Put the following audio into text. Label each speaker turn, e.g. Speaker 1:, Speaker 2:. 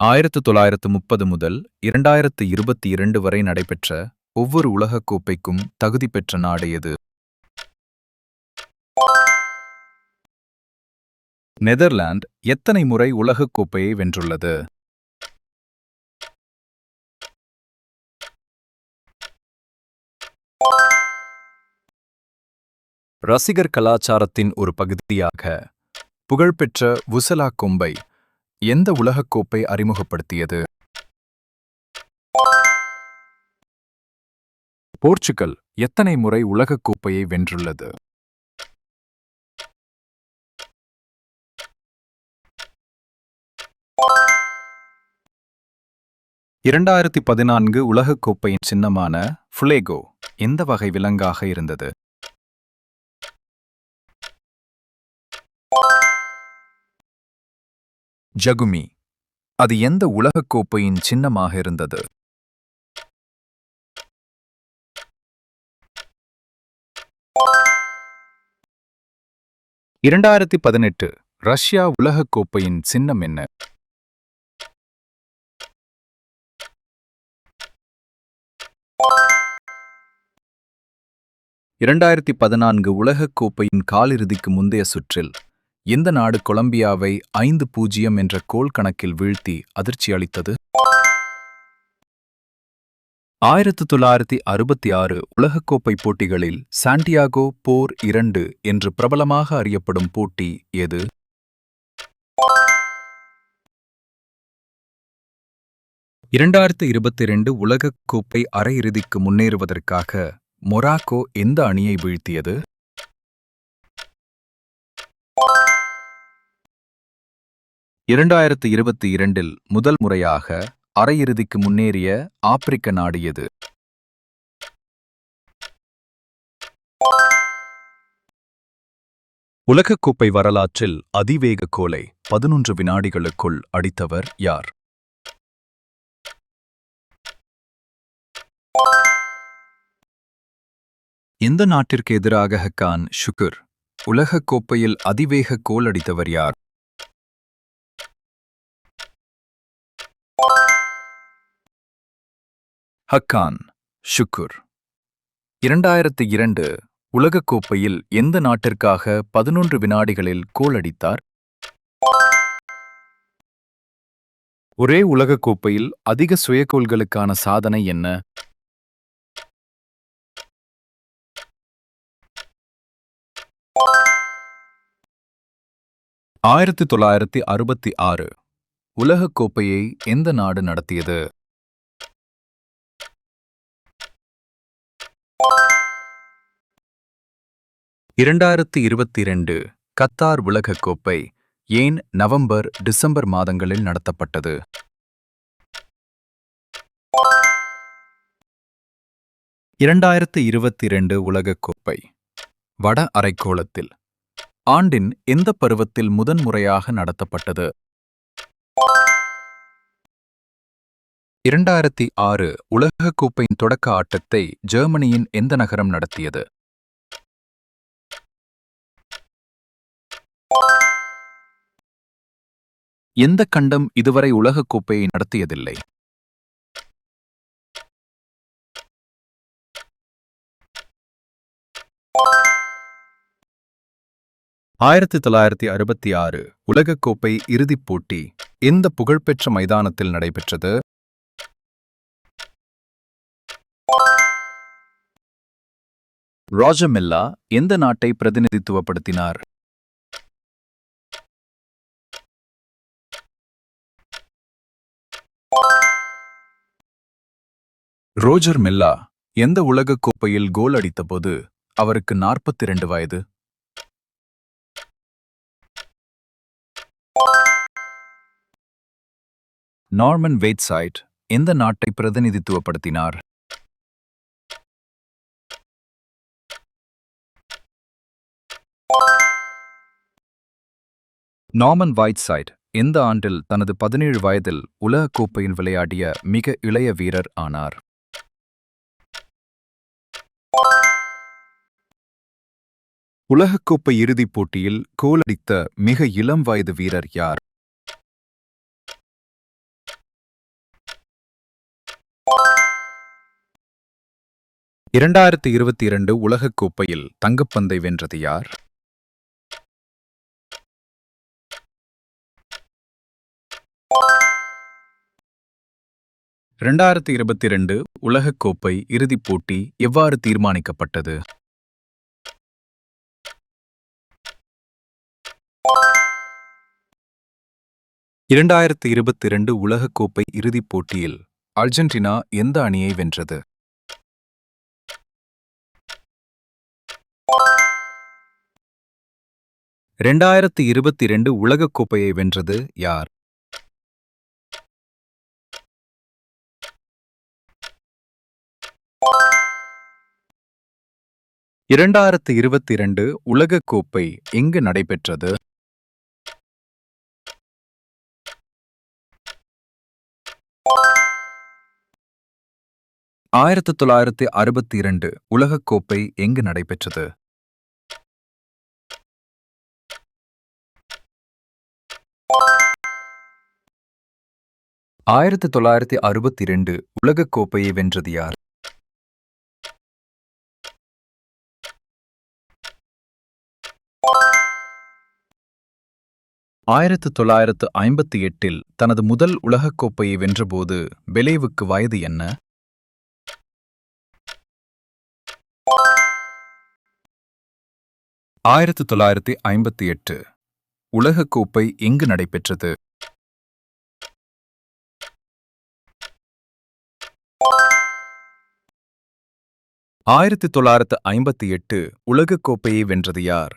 Speaker 1: 1930 முதல் 2022 வரை நடைபெற்ற ஒவ்வொரு உலகக் கோப்பைக்கும் தகுதி பெற்ற நாடு எது? நெதர்லாந்து எத்தனை முறை உலகக் கோப்பையை வென்றுள்ளது? ரசிகர் கலாச்சாரத்தின் ஒரு பகுதியாக புகழ்பெற்ற வுசலா கொம்பை எந்த உலகக் கோப்பை அறிமுகப்படுத்தியது? போர்ச்சுகல் எத்தனை முறை உலகக் கோப்பையை வென்றுள்ளது? (2014) உலகக் கோப்பையின் சின்னமான ஃபுலேகோ எந்த வகை விலங்காக இருந்தது? ஜகுமி அது எந்த உலகக் கோப்பையின் சின்னமாக இருந்தது? 2018 ரஷ்யா உலகக் கோப்பையின் சின்னம் என்ன? 2014 உலகக் கோப்பையின் காலிறுதிக்கு முந்தைய சுற்றில் எந்த நாடு கொலம்பியாவை 5-0 என்ற கோல் கணக்கில் வீழ்த்தி அதிர்ச்சி அளித்தது? 1966 உலகக்கோப்பை போட்டிகளில் சாண்டியாகோ போர் 2 என்று பிரபலமாக அறியப்படும் போட்டி எது? 2022 உலகக் கோப்பை அரையிறுதிக்கு முன்னேறுவதற்காக மொராக்கோ எந்த அணியை வீழ்த்தியது? 2022 முதல் முறையாக அரையிறுதிக்கு முன்னேறிய ஆப்பிரிக்க நாடு எது? உலகக்கோப்பை வரலாற்றில் அதிவேக கோலை 11 வினாடிகளுக்குள் அடித்தவர் யார்? எந்த நாட்டிற்கு எதிராக ஹக்கான் ஷுகுர் உலகக் கோப்பையில் அதிவேக கோல் அடித்தவர் யார்? ஹக்கான் ஷுகுர் 2002 உலகக் கோப்பையில் எந்த நாட்டிற்காக 11 வினாடிகளில் கோல் அடித்தார்? ஒரே உலகக் கோப்பையில் அதிக சுயகோல்களுக்கான சாதனை என்ன? 1966 உலகக் கோப்பையை எந்த நாடு நடத்தியது? 2022 கத்தார் உலகக் கோப்பை ஏன் நவம்பர், டிசம்பர் மாதங்களில் நடத்தப்பட்டது? 2022 உலகக் கோப்பை வட அரைக்கோளத்தில் ஆண்டின் எந்த பருவத்தில் முதன்முறையாக நடத்தப்பட்டது? 2006 உலகக் கோப்பையின் தொடக்க ஆட்டத்தை ஜெர்மனியின் எந்த நகரம் நடத்தியது? எந்த கண்டம் இதுவரை உலகக் கோப்பையை நடத்தியதில்லை? 1966 உலகக் கோப்பை இறுதிப் போட்டி எந்த புகழ்பெற்ற மைதானத்தில் நடைபெற்றது? ராஜர் மில்லா எந்த நாட்டை பிரதிநிதித்துவப்படுத்தினார்? ரோஜர் மில்லா எந்த உலகக் கோப்பையில் கோல் அடித்தபோது அவருக்கு 42 வயது? நார்மன் வெய்ட்சைட் எந்த நாட்டை பிரதிநிதித்துவப்படுத்தினார்? நார்மன் வெய்ட்சைட் எந்த ஆண்டில் தனது 17 வயதில் உலகக் கோப்பையில் விளையாடிய மிக இளைய வீரர் ஆனார்? உலகக்கோப்பை இறுதிப் போட்டியில் கோல் அடித்த மிக இளம் வயது வீரர் யார்? 2022 உலகக்கோப்பையில் தங்கப்பந்தை வென்றது யார்? 2022 உலகக்கோப்பை இறுதிப் போட்டி எவ்வாறு தீர்மானிக்கப்பட்டது? 2022 உலகக்கோப்பை இறுதிப் போட்டியில் அர்ஜென்டினா எந்த அணியை வென்றது? 2022 உலகக்கோப்பையை வென்றது யார்? 2022 உலகக்கோப்பை எங்கு நடைபெற்றது? 1962 உலகக்கோப்பை எங்கு நடைபெற்றது? 1962 உலகக்கோப்பையை வென்றது யார்? 1958 தனது முதல் உலகக்கோப்பையை வென்றபோது பெலேவுக்கு வயது என்ன? 1958 உலகக்கோப்பை எங்கு நடைபெற்றது? 1958 உலகக்கோப்பையை வென்றது யார்?